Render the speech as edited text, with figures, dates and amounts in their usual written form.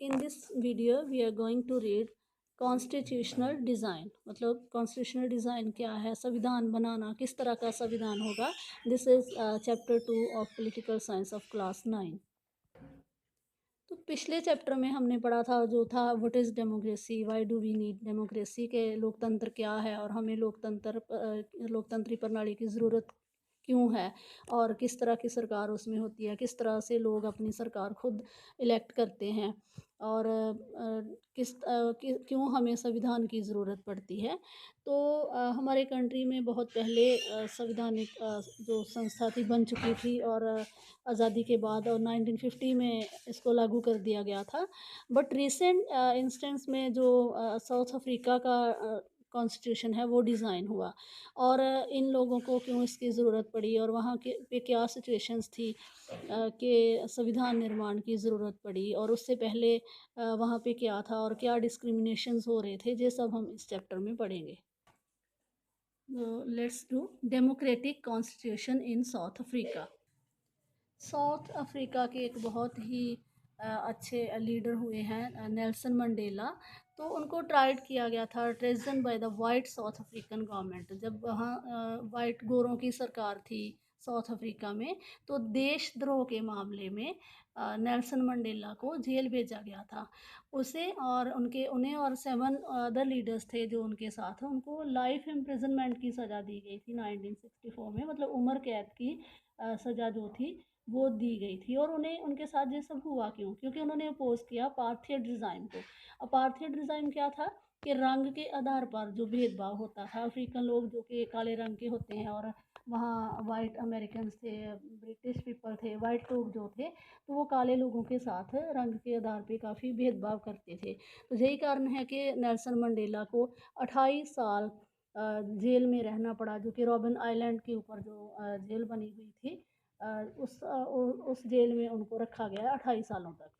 In this video we are going to read constitutional design. मतलब constitutional design क्या है, संविधान बनाना किस तरह का संविधान होगा। This is chapter 2 of political science of class 9। तो पिछले चैप्टर में हमने पढ़ा था जो था what is democracy, why do we need democracy, के लोकतंत्र क्या है और हमें लोकतंत्री प्रणाली की ज़रूरत क्यों है और किस तरह की सरकार उसमें होती है, किस तरह से लोग अपनी सरकार खुद इलेक्ट करते हैं और क्यों हमें संविधान की ज़रूरत पड़ती है। तो हमारे कंट्री में बहुत पहले संवैधानिक जो संस्था थी बन चुकी थी और आज़ादी के बाद और 1950 में इसको लागू कर दिया गया था। बट रिसेंट इंस्टेंस में जो साउथ अफ्रीका का कॉन्स्टिट्यूशन है वो डिज़ाइन हुआ और इन लोगों को क्यों इसकी ज़रूरत पड़ी और वहाँ के पे क्या सिचुएशंस थी कि संविधान निर्माण की ज़रूरत पड़ी और उससे पहले वहाँ पे क्या था और क्या डिस्क्रिमिनेशंस हो रहे थे, ये सब हम इस चैप्टर में पढ़ेंगे। Let's do democratic constitution in south Africa. South Africa के एक बहुत ही अच्छे लीडर हुए हैं नेल्सन मंडेला। तो उनको ट्राइड किया गया था, treason by the white south African government. जब वहाँ वाइट गोरों की सरकार थी साउथ अफ्रीका में, तो देशद्रोह के मामले में नेल्सन मंडेला को जेल भेजा गया था। उसे और उन्हें और 7 अदर लीडर्स थे जो उनके साथ, उनको लाइफ इम्प्रिजनमेंट की सज़ा दी गई थी 1964 में। मतलब उम्र कैद की सज़ा जो थी वो दी गई थी। और उन्हें उनके साथ ये सब हुआ क्यों? क्योंकि उन्होंने अपोज किया अपार्थाइड रिज़ाइम को। अपार्थाइड रिज़ाइम क्या था कि रंग के आधार पर जो भेदभाव होता था, अफ्रीकन लोग जो कि काले रंग के होते हैं और वहाँ वाइट अमेरिकन थे, ब्रिटिश पीपल थे, वाइट लोग जो थे, तो वो काले लोगों के साथ रंग के आधार पे काफ़ी भेदभाव करते थे। तो यही कारण है कि नेल्सन मंडेला को 28 साल जेल में रहना पड़ा, जो कि रॉबिन आइलैंड के ऊपर जो जेल बनी हुई थी, उस जेल में उनको रखा गया 28 सालों तक।